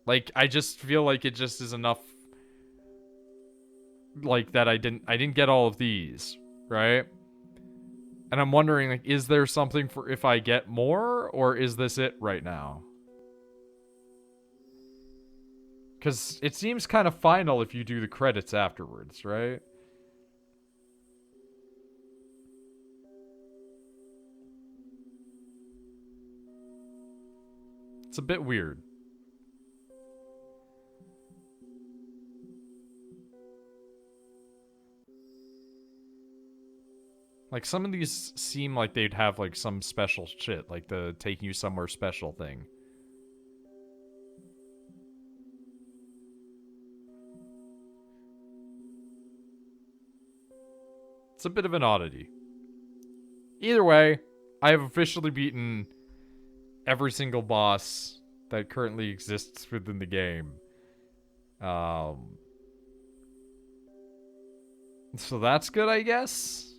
Like, I just feel like it just is enough, like, that I didn't get all of these, right? And I'm wondering, like, is there something for if I get more, or is this it right now? Because it seems kind of final if you do the credits afterwards, right? It's a bit weird. Like, some of these seem like they'd have, like, some special shit, like the taking you somewhere special thing. It's a bit of an oddity. Either way, I have officially beaten every single boss that currently exists within the game. So that's good, I guess?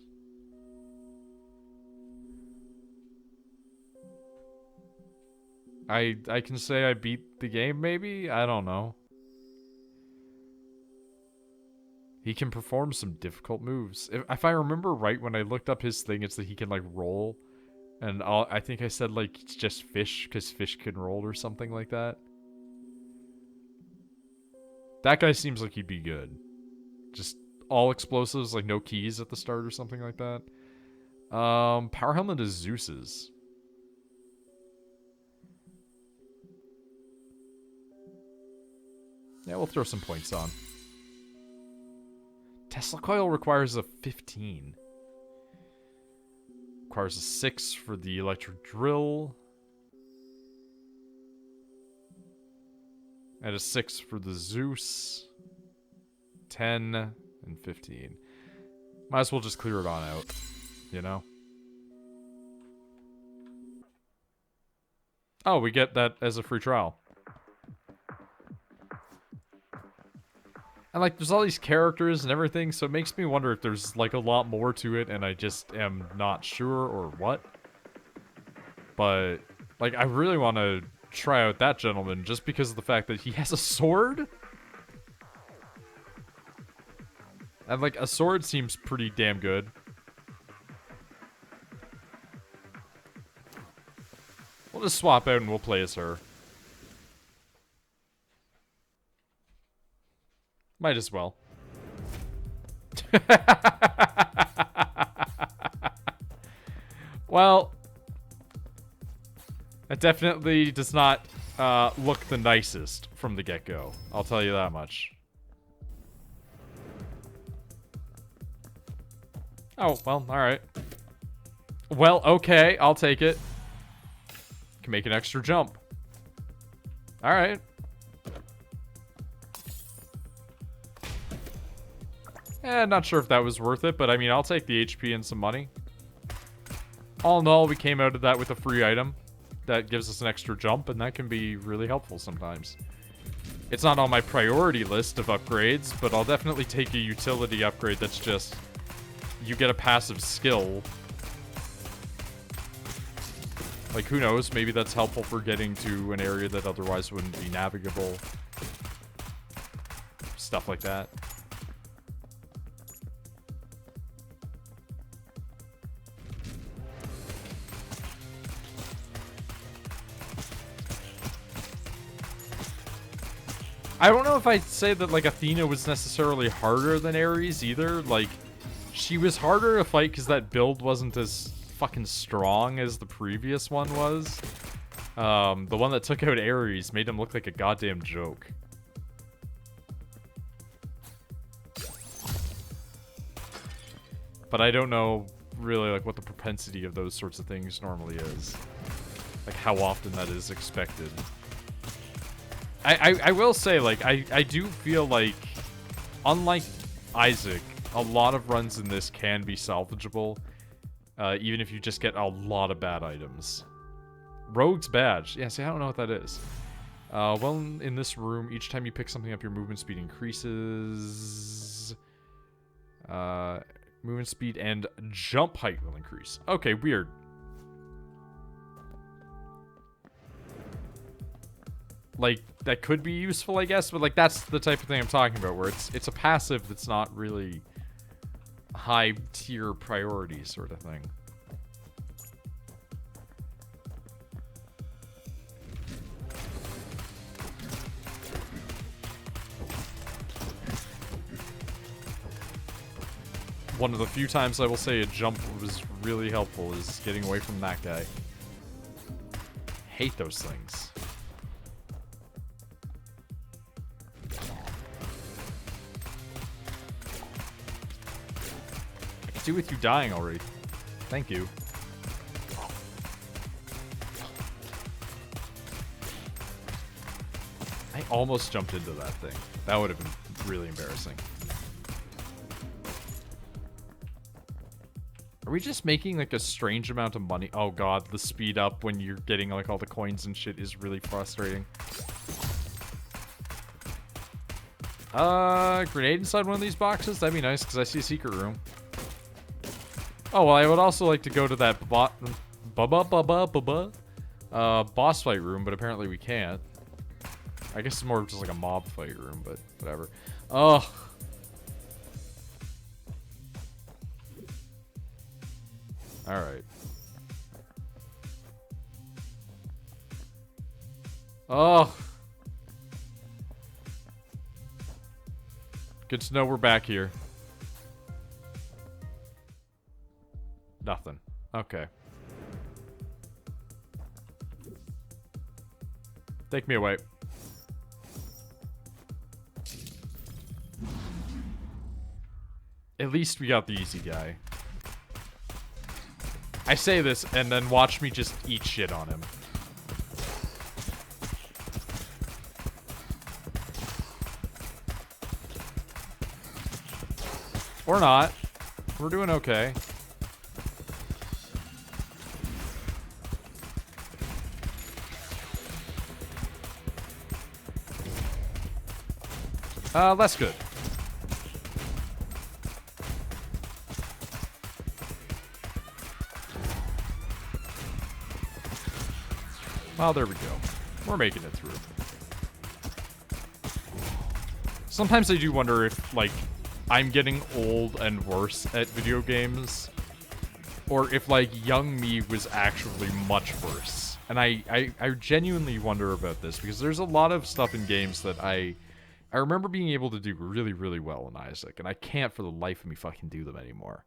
I can say I beat the game, maybe? I don't know. He can perform some difficult moves. If I remember right, when I looked up his thing, it's that he can, like, roll. And I think I said, like, it's just fish, because fish can roll or something like that. That guy seems like he'd be good. Just all explosives, like no keys at the start or something like that. Power Helmet is Zeus's. Yeah, we'll throw some points on. Tesla Coil requires a 15. Requires a 6 for the Electric Drill. And a 6 for the Zeus. 10 and 15. Might as well just clear it on out, you know? Oh, we get that as a free trial. And, like, there's all these characters and everything, so it makes me wonder if there's, like, a lot more to it and I just am not sure or what. But, like, I really want to try out that gentleman just because of the fact that he has a sword? And, like, a sword seems pretty damn good. We'll just swap out and we'll play as her. Might as well. Well, it definitely does not look the nicest from the get-go. I'll tell you that much. Oh, well, alright. Well, okay, I'll take it. Can make an extra jump. Alright. Not sure if that was worth it, but I mean, I'll take the HP and some money. All in all, we came out of that with a free item that gives us an extra jump, and that can be really helpful sometimes. It's not on my priority list of upgrades, but I'll definitely take a utility upgrade that's just... you get a passive skill. Like, who knows? Maybe that's helpful for getting to an area that otherwise wouldn't be navigable. Stuff like that. I don't know if I'd say that, like, Athena was necessarily harder than Ares either. Like, she was harder to fight because that build wasn't as fucking strong as the previous one was. The one that took out Ares made him look like a goddamn joke. But I don't know really, like, what the propensity of those sorts of things normally is. Like, how often that is expected. I will say, like, I do feel like, unlike Isaac, a lot of runs in this can be salvageable, even if you just get a lot of bad items. Rogue's Badge. Yeah, see, I don't know what that is. Well, in this room, each time you pick something up, your movement speed increases. Movement speed and jump height will increase. Okay, weird. like, that could be useful, I guess, but, like, that's the type of thing I'm talking about, where it's a passive that's not really high-tier priority sort of thing. One of the few times I will say a jump was really helpful is getting away from that guy. Hate those things. I could do with you dying already. Thank you. I almost jumped into that thing. That would have been really embarrassing. Are we just making, like, a strange amount of money? Oh, God, the speed up when you're getting, like, all the coins and shit is really frustrating. Grenade inside one of these boxes? That'd be nice, because I see a secret room. Oh, well, I would also like to go to that boss fight room, but apparently we can't. I guess it's more just like a mob fight room, but whatever. Ugh. Alright. Oh. Good to know we're back here. Nothing. Okay. Take me away. At least we got the easy guy. I say this, and then watch me just eat shit on him. Or not. We're doing okay. Less good. Well, there we go. We're making it through. Sometimes I do wonder if, like, I'm getting old and worse at video games, or if, like, young me was actually much worse. And I genuinely wonder about this, because there's a lot of stuff in games that I remember being able to do really, really well in Isaac, and I can't for the life of me fucking do them anymore.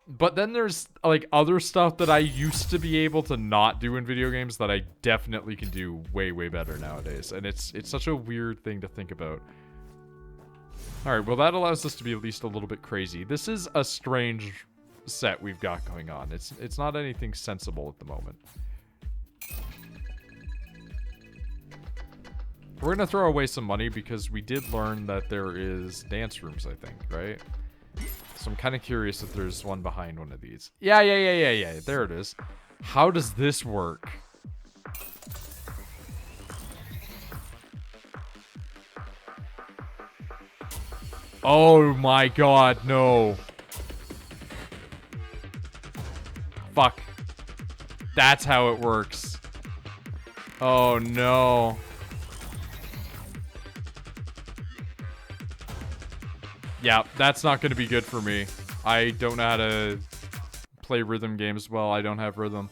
But then there's, like, other stuff that I used to be able to not do in video games that I definitely can do way, way better nowadays. And it's such a weird thing to think about. Alright, well, that allows us to be at least a little bit crazy. This is a strange set we've got going on. It's not anything sensible at the moment. We're gonna throw away some money because we did learn that there is dance rooms, I think, right? So I'm kind of curious if there's one behind one of these. Yeah. There it is. How does this work? Oh my god, no. Fuck. That's how it works. Oh no. Yeah, that's not going to be good for me. I don't know how to play rhythm games well. I don't have rhythm.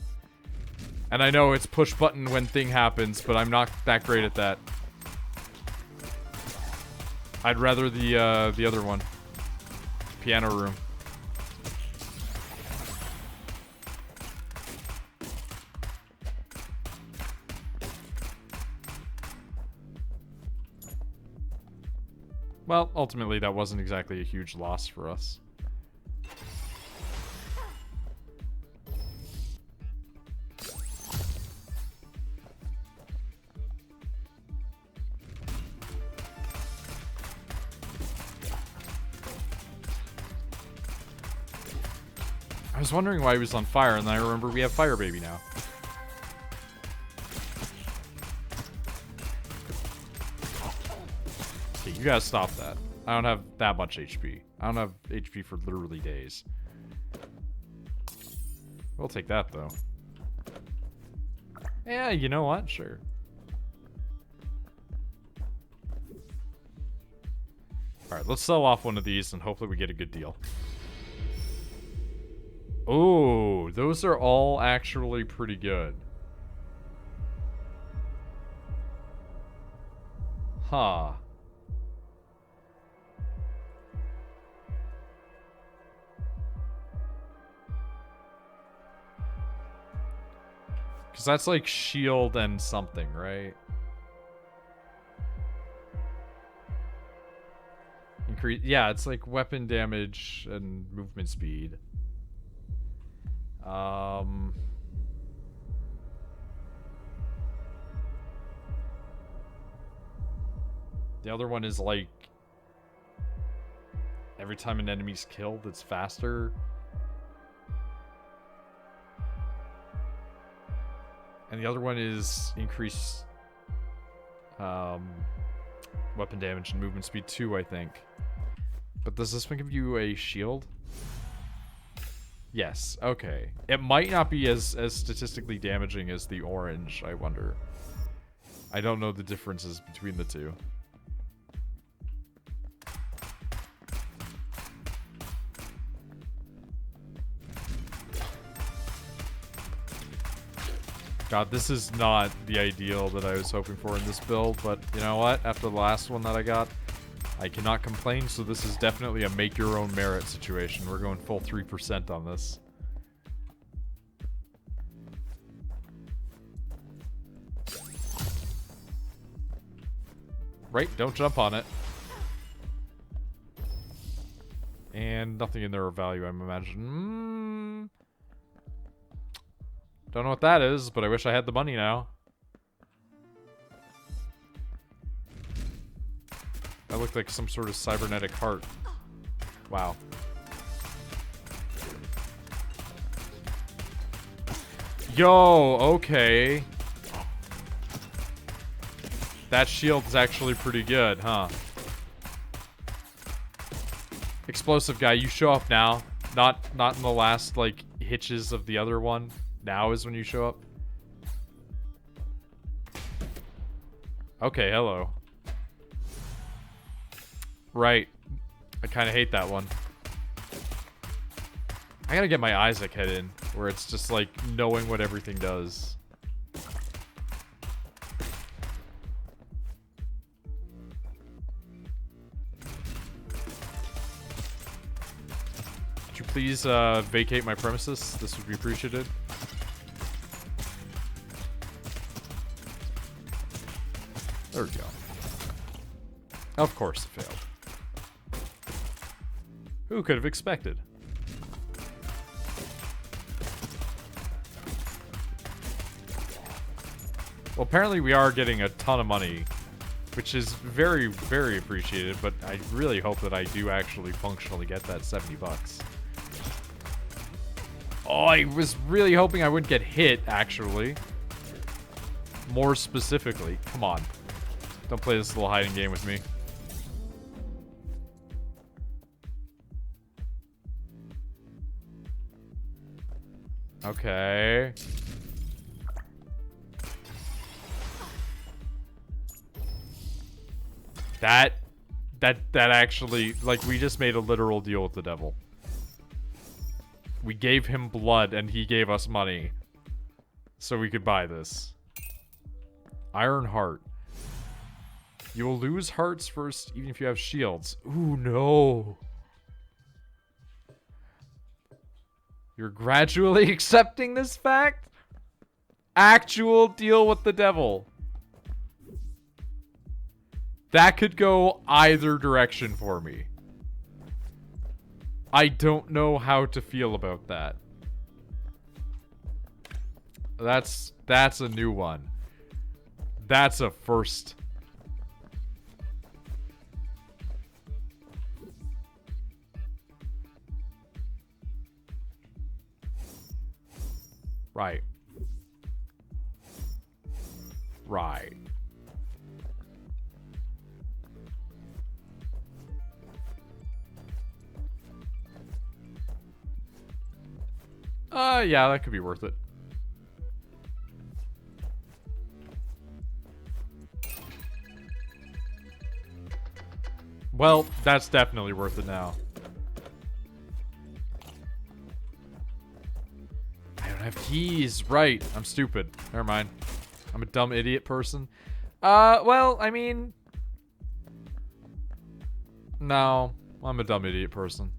And I know it's push button when thing happens, but I'm not that great at that. I'd rather the other one. Piano room. Well, ultimately, that wasn't exactly a huge loss for us. I was wondering why he was on fire, and then I remember we have Fire Baby now. Okay, you gotta stop that. I don't have that much HP. I don't have HP for literally days. We'll take that, though. Yeah, you know what? Sure. Alright, let's sell off one of these and hopefully we get a good deal. Oh, those are all actually pretty good. Huh. Because that's like shield and something, right? Increase, yeah, it's like weapon damage and movement speed. The other one is like every time an enemy's killed, it's faster. And the other one is increase weapon damage and movement speed too, I think. But does this one give you a shield? Yes, okay. It might not be as statistically damaging as the orange, I wonder. I don't know the differences between the two. God, this is not the ideal that I was hoping for in this build, but you know what? After the last one that I got, I cannot complain, so this is definitely a make-your-own-merit situation. We're going full 3% on this. Right, don't jump on it. And nothing in there of value, I'm imagining. Don't know what that is, but I wish I had the money now. That looked like some sort of cybernetic heart. Wow. Yo, okay. That shield's actually pretty good, huh? Explosive guy, you show up now. Not in the last, like, hitches of the other one. Now is when you show up. Okay, hello. Right. I kind of hate that one. I gotta get my Isaac head in, where it's just like knowing what everything does. Could you please vacate my premises? This would be appreciated. There we go. Of course it failed. Who could have expected? Well, apparently we are getting a ton of money, which is very, very appreciated, but I really hope that I do actually functionally get that 70 bucks. Oh, I was really hoping I wouldn't get hit, actually. More specifically. Come on. Don't play this little hiding game with me. Okay. That actually, like, we just made a literal deal with the devil. We gave him blood and he gave us money. So we could buy this. Iron Heart. You will lose hearts first, even if you have shields. Ooh, no. You're gradually accepting this fact? Actual deal with the devil. That could go either direction for me. I don't know how to feel about that. That's a new one. That's a first. Right. Right. Yeah, that could be worth it. Well, that's definitely worth it now. I don't have keys. Right. I'm stupid. Never mind. I'm a dumb idiot person. Well, I mean... No. I'm a dumb idiot person.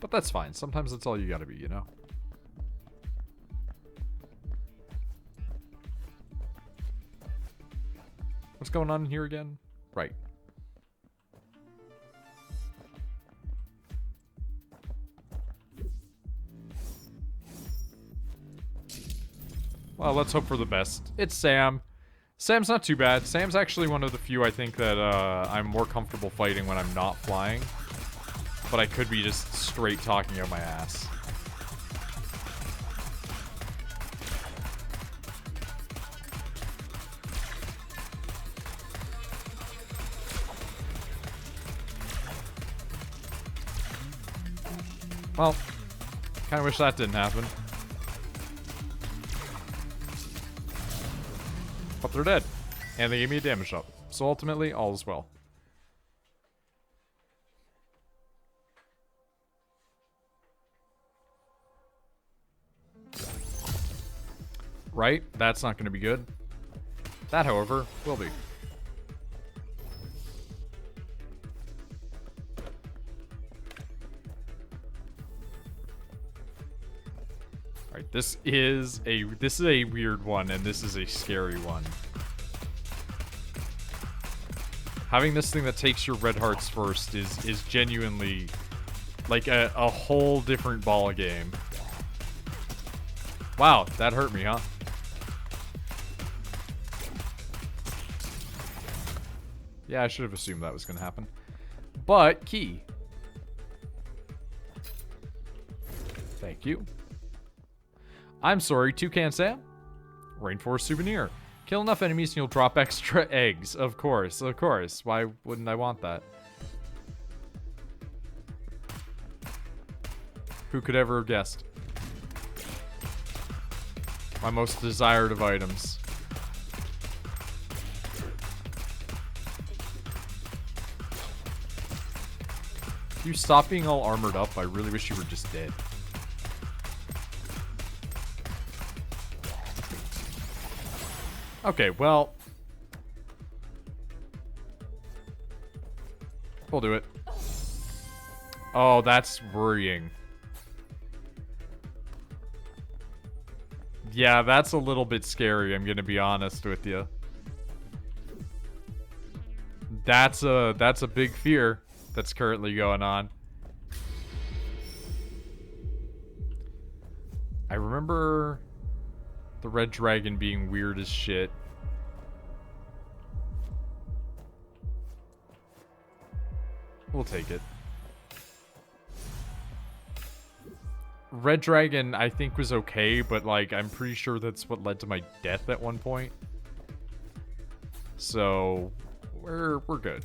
But that's fine. Sometimes that's all you gotta be, you know? What's going on here again? Right. Well, let's hope for the best. It's Sam. Sam's not too bad. Sam's actually one of the few I think that I'm more comfortable fighting when I'm not flying. But I could be just straight talking out my ass. Well, kind of wish that didn't happen. But they're dead. And they gave me a damage up. So ultimately, all is well. Right? That's not going to be good. That, however, will be. Alright, this is a weird one, and this is a scary one. Having this thing that takes your red hearts first is genuinely like a whole different ball game. Wow, that hurt me, huh? Yeah, I should have assumed that was going to happen. But, key. Thank you. I'm sorry, Toucan Sam. Rainforest souvenir. Kill enough enemies and you'll drop extra eggs. Of course, of course. Why wouldn't I want that? Who could ever have guessed? My most desired of items. You stop being all armored up. I really wish you were just dead. Okay, well. We'll do it. Oh, that's worrying. Yeah, that's a little bit scary, I'm gonna be honest with you. That's a big fear that's currently going on. I remember the red dragon being weird as shit. We'll take it. Red dragon, I think, was okay, but, like, I'm pretty sure that's what led to my death at one point. So, we're good.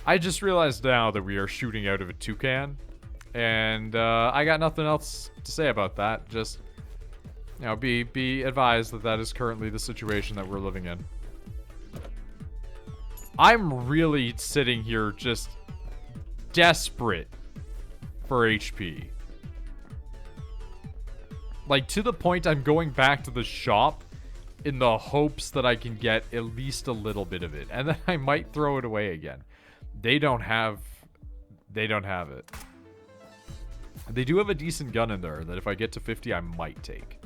I just realized now that we are shooting out of a toucan, and I got nothing else to say about that. Just, you know, be advised that that is currently the situation that we're living in. I'm really sitting here just desperate for HP. Like, to the point I'm going back to the shop in the hopes that I can get at least a little bit of it. And then I might throw it away again. They don't have it. They do have a decent gun in there that if I get to 50, I might take.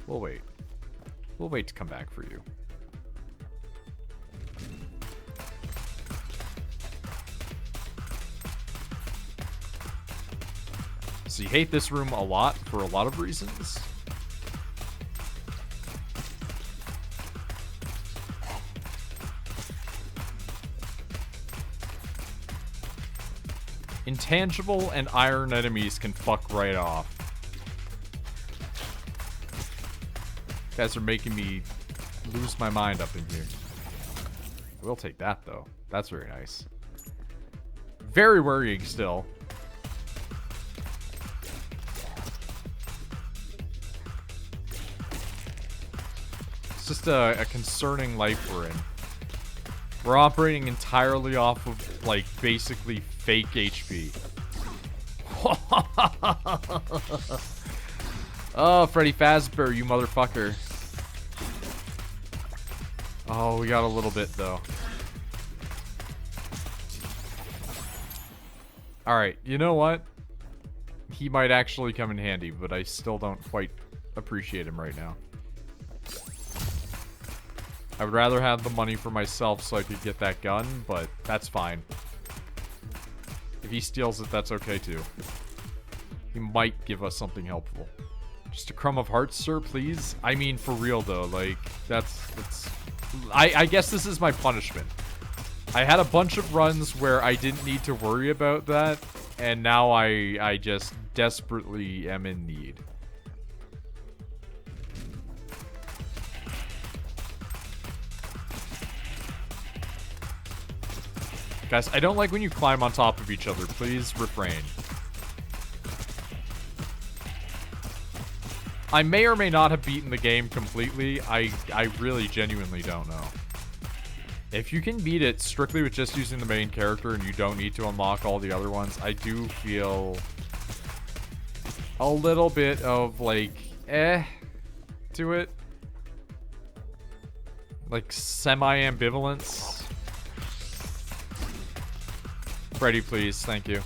We'll wait. We'll wait to come back for you. So you hate this room a lot for a lot of reasons. Intangible and iron enemies can fuck right off. You guys are making me lose my mind up in here. We'll take that, though. That's very nice. Very worrying still. just a concerning life we're in. We're operating entirely off of, like, basically fake HP. Oh, Freddy Fazbear, you motherfucker. Oh, we got a little bit, though. Alright, you know what? He might actually come in handy, but I still don't quite appreciate him right now. I would rather have the money for myself so I could get that gun, but that's fine. If he steals it, that's okay too. He might give us something helpful. Just a crumb of hearts, sir, please? I mean, for real though, like, that's... I guess this is my punishment. I had a bunch of runs where I didn't need to worry about that, and now I just desperately am in need. Guys, I don't like when you climb on top of each other. Please refrain. I may or may not have beaten the game completely. I really genuinely don't know. If you can beat it strictly with just using the main character and you don't need to unlock all the other ones, I do feel a little bit of, like, to it. Like, semi-ambivalence. Freddy, please. Thank you.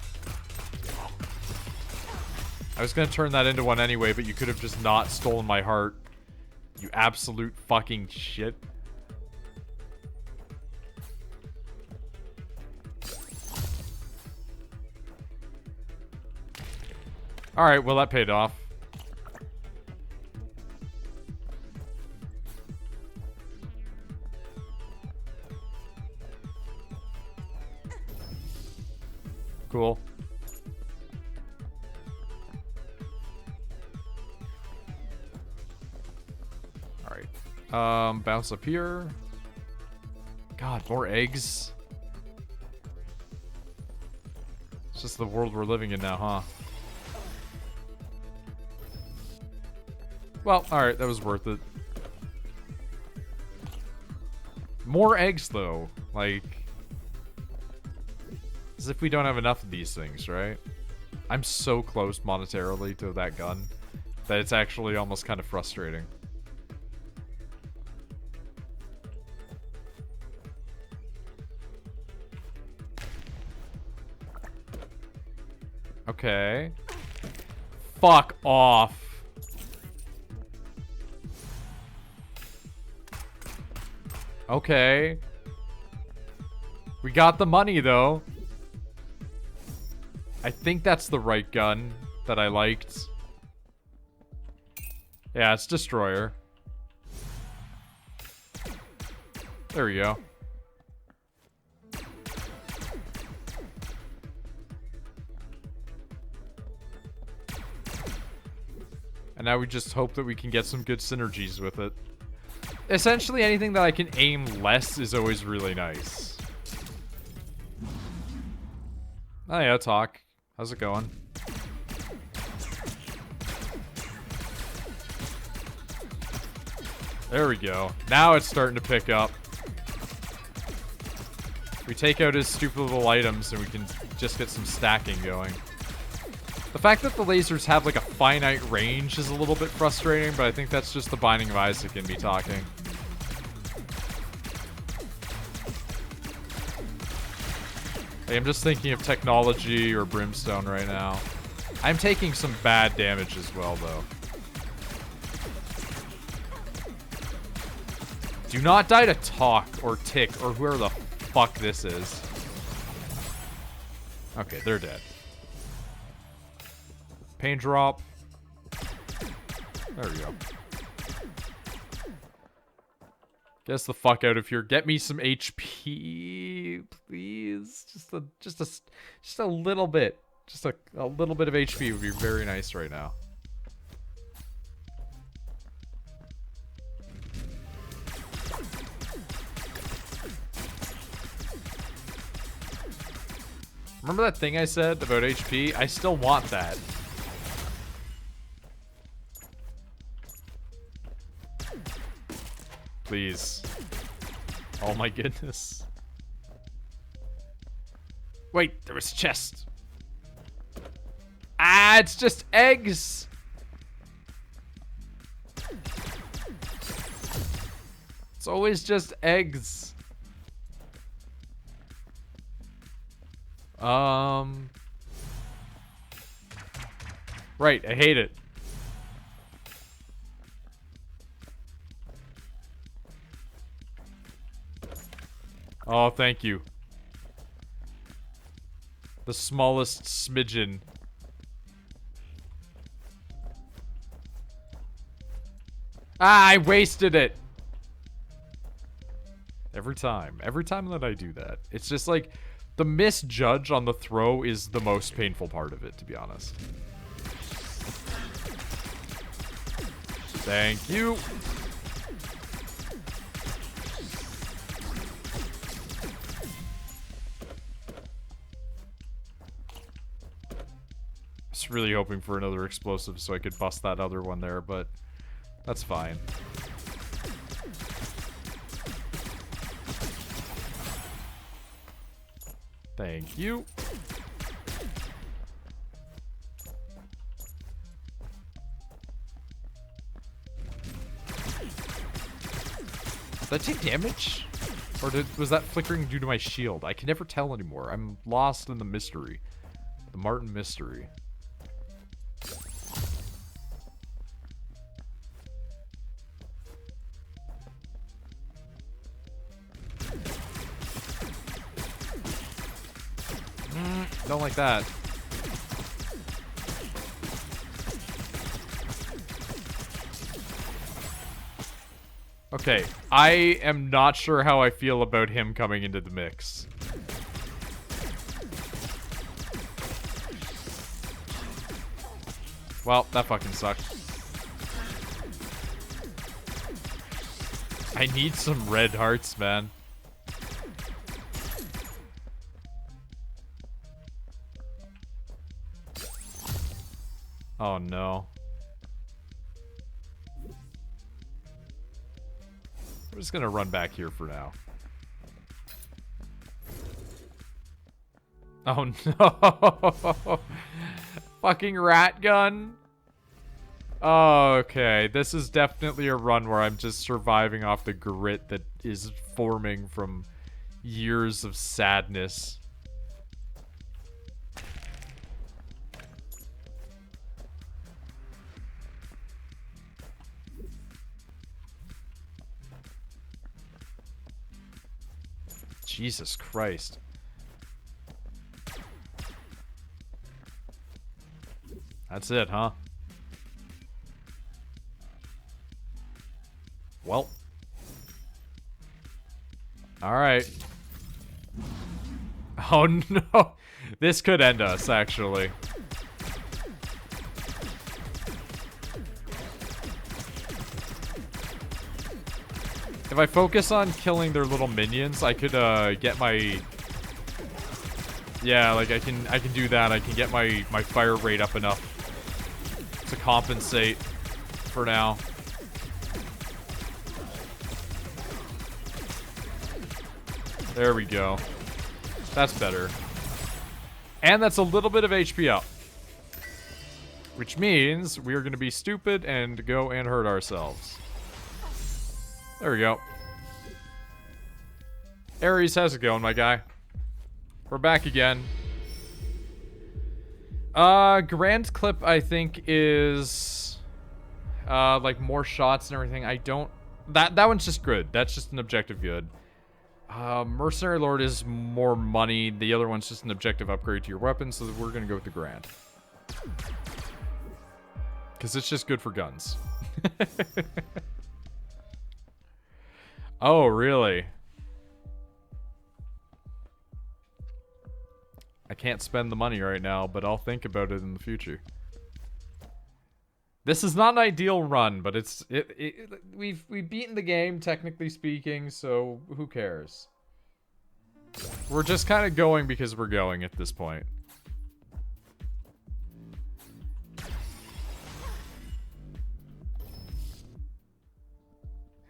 I was gonna turn that into one anyway, but you could have just not stolen my heart. You absolute fucking shit. Alright, well that paid off. Cool. Alright. Bounce up here. God, more eggs. It's just the world we're living in now, huh? Well, alright, that was worth it. More eggs, though. Like... as if we don't have enough of these things, right? I'm so close monetarily to that gun that it's actually almost kind of frustrating. Okay. Fuck off. Okay. We got the money, though. I think that's the right gun that I liked. Yeah, it's Destroyer. There we go. And now we just hope that we can get some good synergies with it. Essentially, anything that I can aim less is always really nice. Oh yeah, talk. How's it going? There we go. Now it's starting to pick up. We take out his stupid little items and we can just get some stacking going. The fact that the lasers have like a finite range is a little bit frustrating, but I think that's just the Binding of Isaac in me talking. Like, I'm just thinking of technology or Brimstone right now. I'm taking some bad damage as well, though. Do not die to Talk or Tick or whoever the fuck this is. Okay, they're dead. Pain drop. There we go. Get us the fuck out of here. Get me some HP, please. Just a little bit. Just a little bit of HP would be very nice right now. Remember that thing I said about HP? I still want that. Please. Oh my goodness. Wait, there was a chest. Ah, it's just eggs. It's always just eggs. Right, I hate it. Oh, thank you. The smallest smidgen. Ah, I wasted it. Every time that I do that. It's just like, the misjudge on the throw is the most painful part of it, to be honest. Thank you. I was really hoping for another explosive so I could bust that other one there, but that's fine. Thank you. Did I take damage? Or was that flickering due to my shield? I can never tell anymore. I'm lost in the mystery. The Martin mystery. Don't like that. Okay, I am not sure how I feel about him coming into the mix. Well, that fucking sucked. I need some red hearts, man. Oh no. We're just gonna run back here for now. Oh no! Fucking rat gun. Oh, okay, this is definitely a run where I'm just surviving off the grit that is forming from years of sadness. Jesus Christ. That's it, huh? Well. Alright. Oh no! This could end us, actually. If I focus on killing their little minions, I could get my... Yeah, like I can do that. I can get my fire rate up enough to compensate for now. There we go. That's better. And that's a little bit of HP up. Which means we are going to be stupid and go and hurt ourselves. There we go. Ares, how's it going, my guy? We're back again. Grand clip, I think, is... like, more shots and everything. I don't... That one's just good. That's just an objective good. Mercenary Lord is more money. The other one's just an objective upgrade to your weapon, so we're gonna go with the Grand. Because it's just good for guns. Oh, really? I can't spend the money right now, but I'll think about it in the future. This is not an ideal run, but we've beaten the game, technically speaking, so who cares? We're just kind of going because we're going at this point.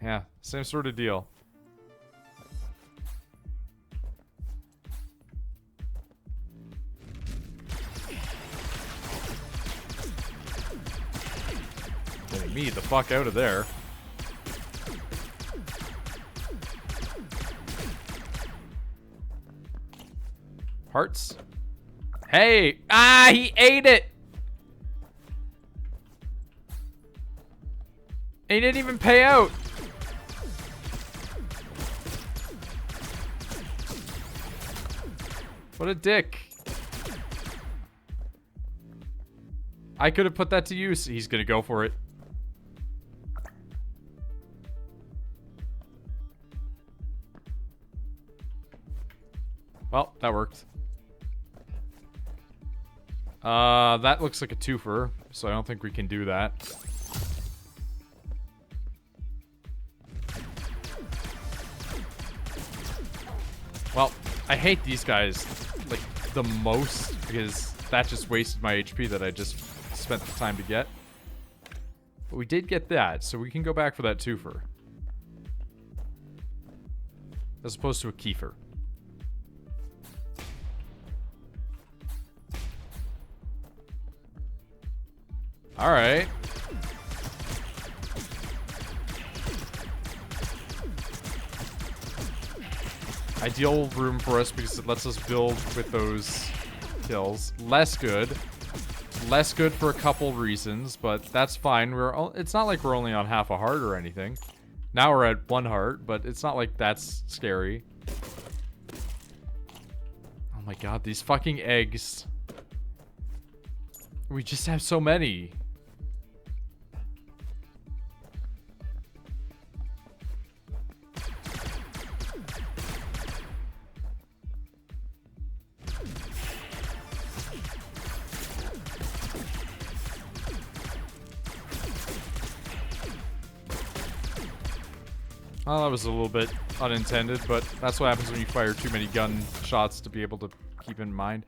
Yeah, same sort of deal. Getting me the fuck out of there. Hearts. Hey! Ah, he ate it! He didn't even pay out. What a dick. I could have put that to use. He's gonna go for it. Well, that worked. That looks like a twofer, so I don't think we can do that. Well, I hate these guys, like, the most, because that just wasted my HP that I just spent the time to get. But we did get that, so we can go back for that twofer. As opposed to a kefir. Alright. Ideal room for us because it lets us build with those kills. Less good. Less good for a couple reasons, but that's fine. It's not like we're only on half a heart or anything. Now we're at 1 heart, but it's not like that's scary. Oh my god, these fucking eggs. We just have so many. Well, that was a little bit unintended, but that's what happens when you fire too many gun shots to be able to keep in mind.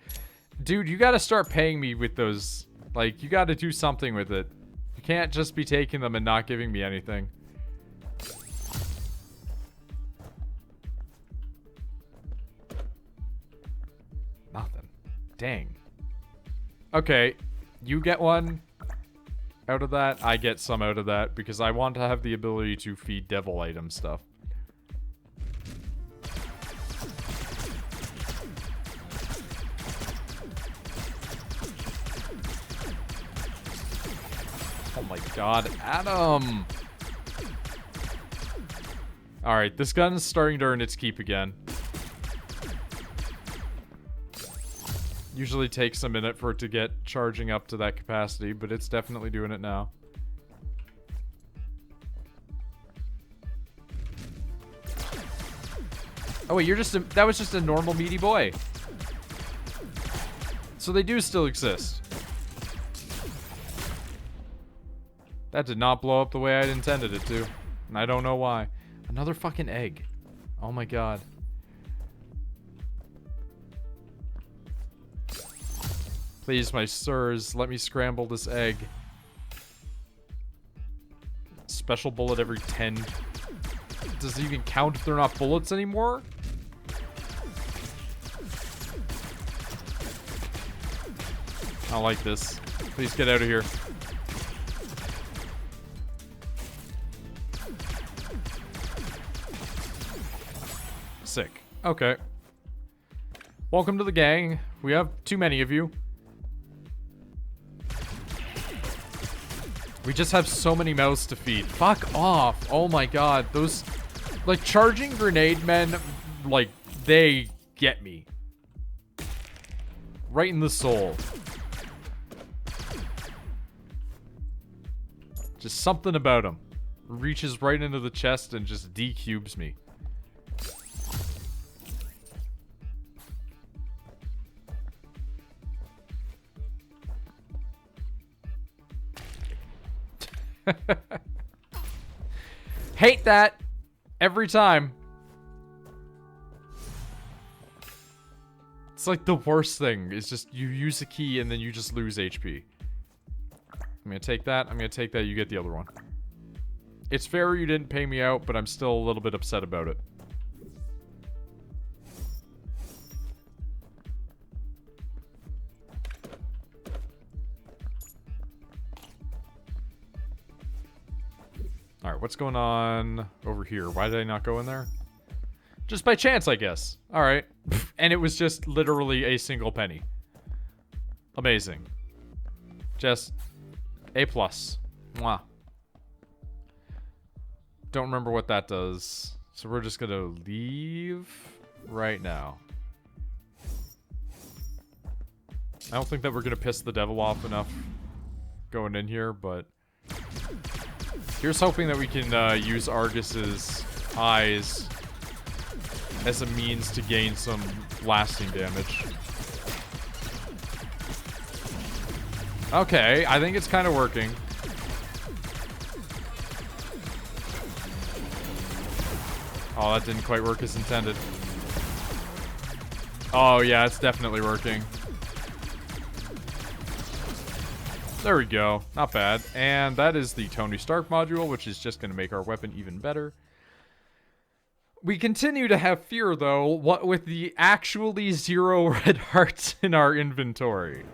Dude, you gotta start paying me with those. Like, you gotta do something with it. You can't just be taking them and not giving me anything. Nothing. Dang. Okay, you get one out of that, I get some out of that, because I want to have the ability to feed devil item stuff. Oh my god, Adam! Alright, this gun is starting to earn its keep again. Usually takes a minute for it to get charging up to that capacity, but it's definitely doing it now. Oh wait, that was just a normal meaty boy. So they do still exist. That did not blow up the way I'd intended it to. And I don't know why. Another fucking egg. Oh my god. Please, my sirs, let me scramble this egg. Special bullet every 10. Does it even count if they're not bullets anymore? I don't like this. Please get out of here. Sick. Okay. Welcome to the gang. We have too many of you. We just have so many mouths to feed. Fuck off. Oh my god. Those, like, charging grenade men, like, they get me. Right in the soul. Just something about them. Reaches right into the chest and just decubes me. Hate that every time. It's like the worst thing. It's just you use a key and then you just lose HP. I'm gonna take that. I'm gonna take that. You get the other one. It's fair you didn't pay me out, but I'm still a little bit upset about it. Alright, what's going on over here? Why did I not go in there? Just by chance, I guess. Alright. And it was just literally a single penny. Amazing. Just A+. Mwah. Don't remember what that does. So we're just gonna leave right now. I don't think that we're gonna piss the devil off enough going in here, but here's hoping that we can use Argus's eyes as a means to gain some lasting damage. Okay, I think it's kind of working. Oh, that didn't quite work as intended. Oh, yeah, it's definitely working. There we go. Not bad. And that is the Tony Stark module, which is just going to make our weapon even better. We continue to have fear, though, what with the actually 0 red hearts in our inventory.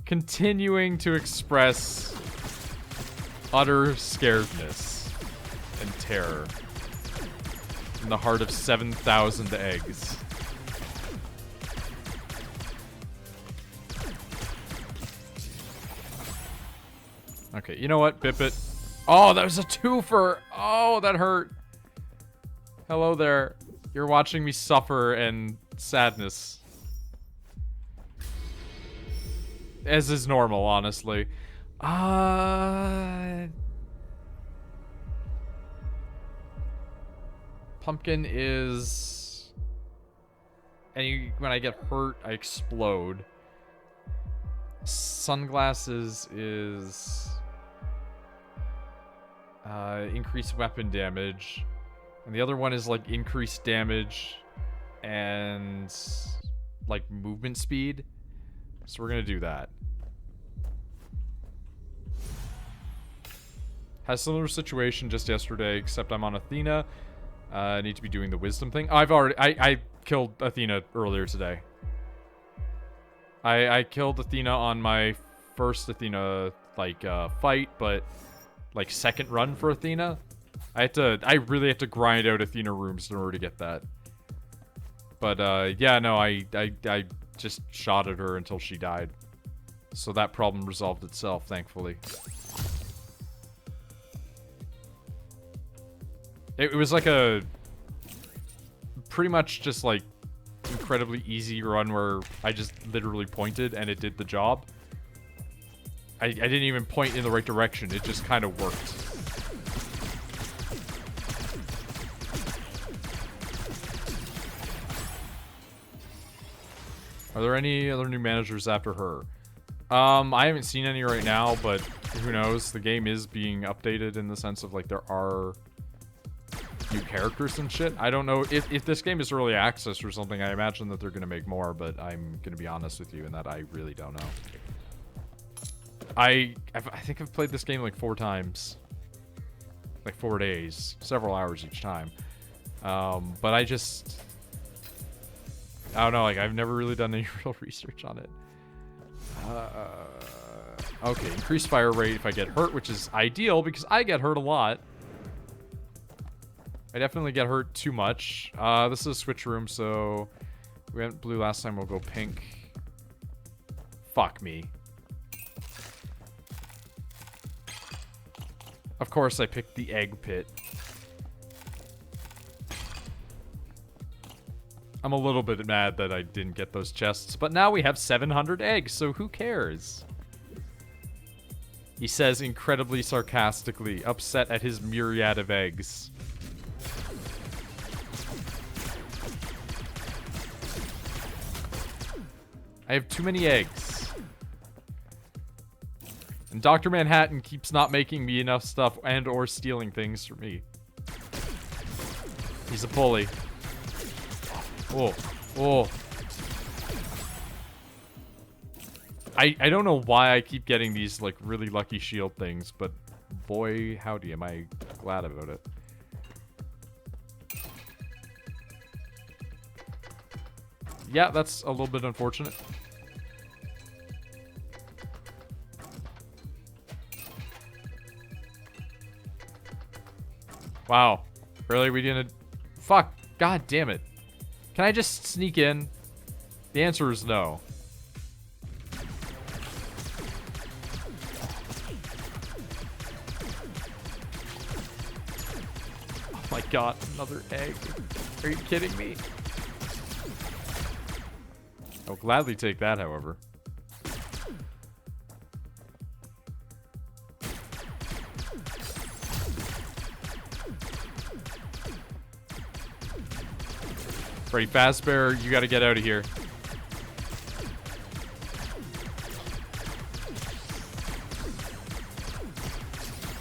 Continuing to express utter scaredness and terror in the heart of 7,000 eggs. Okay, you know what? Bip it. Oh, that was a twofer. Oh, that hurt. Hello there. You're watching me suffer and sadness. As is normal, honestly. Pumpkin is... when I get hurt, I explode. Sunglasses is... increased weapon damage. And the other one is, like, increased damage and, like, movement speed. So we're gonna do that. Had a similar situation just yesterday, except I'm on Athena. I need to be doing the wisdom thing. Oh, I killed Athena earlier today. I killed Athena on my first Athena, like, fight, but, like, second run for Athena. I really have to grind out Athena rooms in order to get that. But, yeah, no, I just shot at her until she died. So that problem resolved itself, thankfully. It was like a pretty much just like incredibly easy run where I just literally pointed and it did the job. I didn't even point in the right direction. It just kind of worked. Are there any other new managers after her? I haven't seen any right now, but who knows? The game is being updated in the sense of like there are new characters and shit. I don't know if this game is early access or something. I imagine that they're gonna make more, but I'm gonna be honest with you in that I really don't know. I think I've played this game like 4 times, like 4 days, several hours each time. But I don't know. Like I've never really done any real research on it. Okay, increased fire rate if I get hurt, which is ideal because I get hurt a lot. I definitely get hurt too much. This is a switch room, so we went blue last time. We'll go pink. Fuck me. Of course, I picked the egg pit. I'm a little bit mad that I didn't get those chests, but now we have 700 eggs, so who cares? He says incredibly sarcastically, upset at his myriad of eggs. I have too many eggs. And Dr. Manhattan keeps not making me enough stuff and or stealing things from me. He's a bully. Oh. Oh. I don't know why I keep getting these, like, really lucky shield things, but boy, howdy, am I glad about it. Yeah, that's a little bit unfortunate. Wow. Really? We didn't... Fuck. God damn it. Can I just sneak in? The answer is no. Oh my god, another egg. Are you kidding me? I'll gladly take that, however. Freddy Fazbear, you gotta get out of here.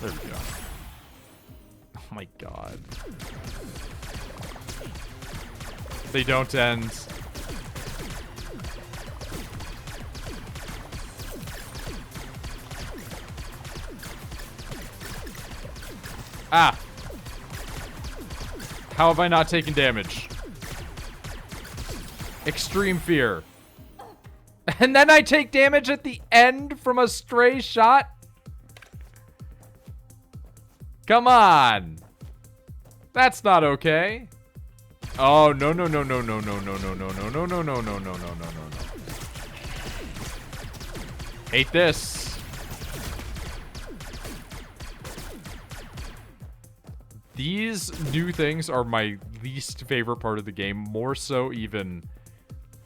There we go. Oh my god. They don't end. Ah! How have I not taken damage? Extreme fear. And then I take damage at the end from a stray shot? Come on. That's not okay. Oh, no, no, no, no, no, no, no, no, no, no, no, no, no, no, no, no, no, no, no. Hate this. These new things are my least favorite part of the game, more so even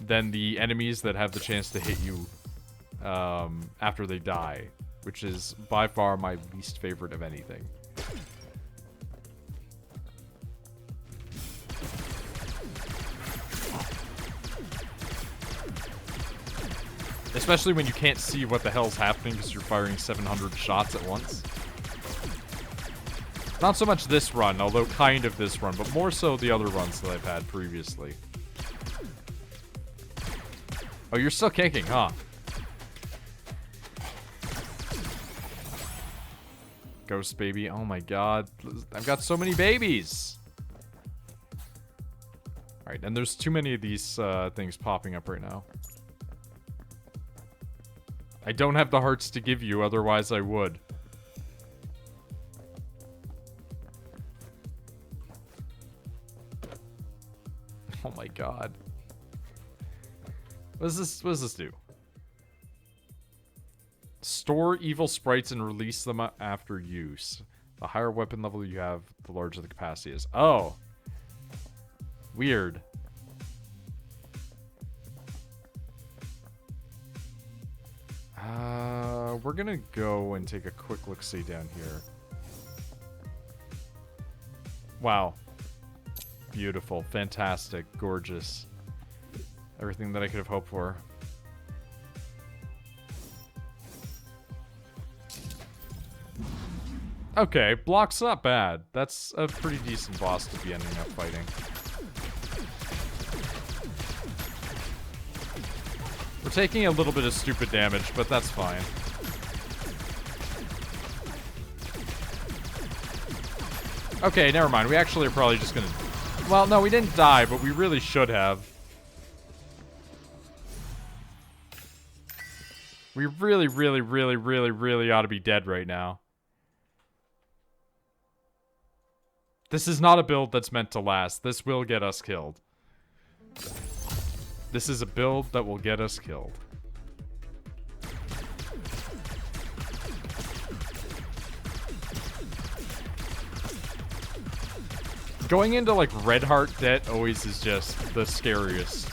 than the enemies that have the chance to hit you after they die, which is by far my least favorite of anything. Especially when you can't see what the hell's happening because you're firing 700 shots at once. Not so much this run, although kind of this run, but more so the other runs that I've had previously. Oh, you're still kicking, huh? Ghost baby. Oh my god. I've got so many babies. Alright, and there's too many of these things popping up right now. I don't have the hearts to give you, otherwise I would. Oh my god. What does this do? Store evil sprites and release them after use. The higher weapon level you have, the larger the capacity is. Oh. Weird. We're gonna go and take a quick look-see down here. Wow. Beautiful, fantastic, gorgeous. Everything that I could have hoped for. Okay, block's not bad. That's a pretty decent boss to be ending up fighting. We're taking a little bit of stupid damage, but that's fine. Okay, never mind. We actually are probably just gonna... Well, no, we didn't die, but we really should have. We really, really, really, really, really ought to be dead right now. This is not a build that's meant to last. This will get us killed. This is a build that will get us killed. Going into, like, Red Heart debt always is just the scariest.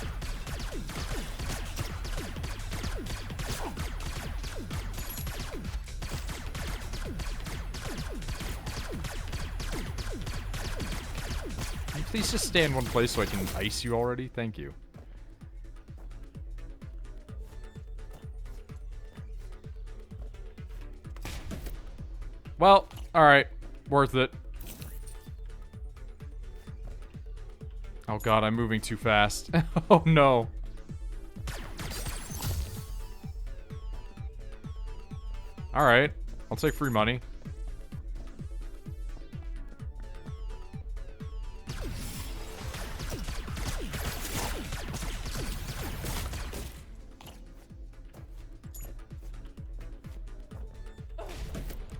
Can you please just stay in one place so I can ice you already? Thank you. Well, alright. Worth it. Oh god, I'm moving too fast. Oh no. Alright. I'll take free money.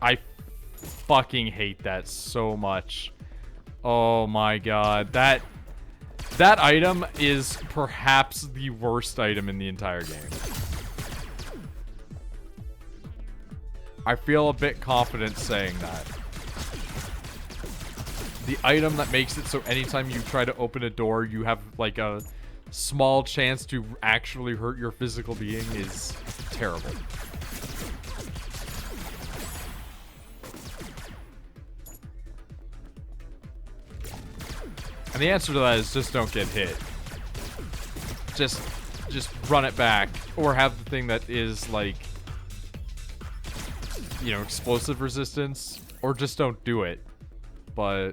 I fucking hate that so much. Oh my god. That item is perhaps the worst item in the entire game. I feel a bit confident saying that. The item that makes it so anytime you try to open a door, you have like a small chance to actually hurt your physical being is terrible. And the answer to that is just don't get hit. Just run it back. Or have the thing that is like, you know, explosive resistance. Or just don't do it. But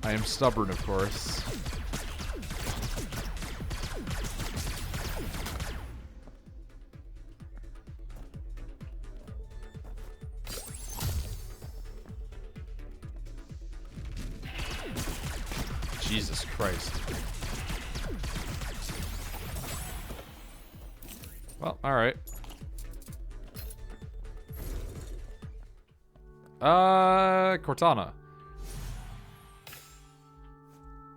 I am stubborn, of course. Jesus Christ. Well, alright. Cortana.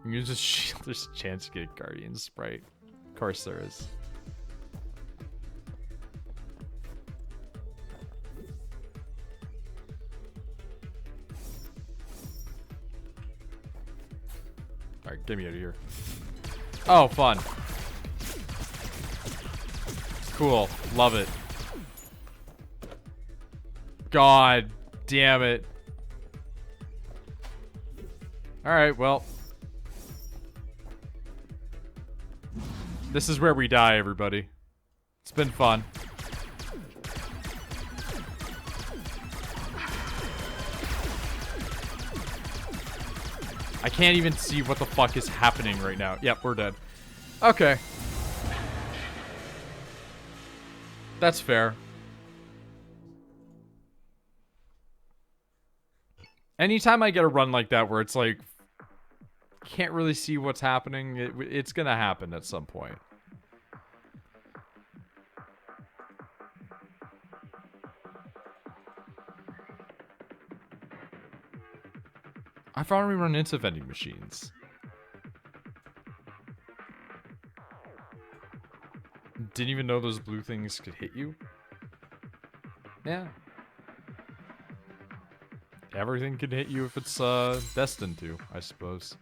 You just shield. There's a chance to get Guardian Sprite. Of course there is. Alright, get me out of here. Oh, fun. Cool. Love it. God damn it. Alright, well. This is where we die, everybody. It's been fun. I can't even see what the fuck is happening right now. Yep, we're dead. Okay. That's fair. Anytime I get a run like that where it's like, can't really see what's happening, it's gonna happen at some point. I finally run into vending machines. Didn't even know those blue things could hit you. Yeah. Everything can hit you if it's destined to, I suppose.